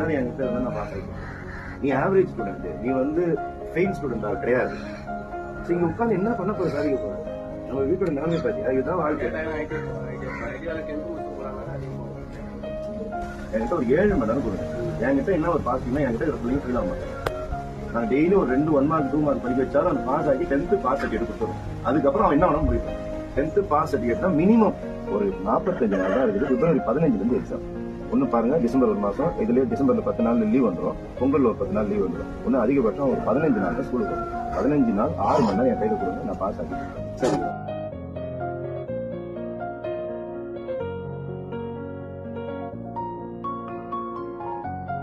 நேரம் என்கிட்ட இருந்தா நான் பாஸ் ஆகிட்டேன். நீ ஆவரேஜ் ஸ்டூடெண்ட், நீ வந்து ஃபெயில் ஸ்டூடெண்டா கிடையாது. இங்க உட்காந்து என்ன பண்ண போய் சாதிக்க போற? நம்ம வீட்டோட நிலைமை பாத்தியா? இதுதான் வாழ்க்கை. என்கிட்ட ஒரு 7 மணி நேரம் கொடுங்க. என்கிட்ட என்ன ஒரு பாசிட்டிவ்னா என்கிட்ட ஒரு பிள்ளைங்க ஃபீல் ஆக மாட்டேன். நான் டெய்லி ஒரு 2 1 மார்க் 2 மார்க் படிக்க வச்சாலும் அந்த பாஸ் ஆகி 10th பாஸ் சர்டிஃபிகேட் கொடுத்துரும். அதுக்கப்புறம் அவன் என்ன வேணாலும் முடிப்பான். 10th பாஸ் சர்டிஃபிகேட் தான் மினிமம் ஒரு 45 நாள் தான் இருக்குது. பிப்ரவரி 15 இருந்து எக்ஸாம். ஒன்னு பாருங்க, டிசம்பர் ஒரு மாசம், இதுலயே டிசம்பர்ல 10 நாள் லீவ் வந்துடும், பொங்கல் ஒரு 10 நாள் லீவ் வந்துடும். ஒன்னு அதிகபட்சம் ஒரு 15 நாள் தான் ஸ்கூலுக்கு வரும். 15 நாள் 6 மணி நேரம் என் கையில கொடுங்க, நான் பாஸ் ஆகிட்டேன். சரி.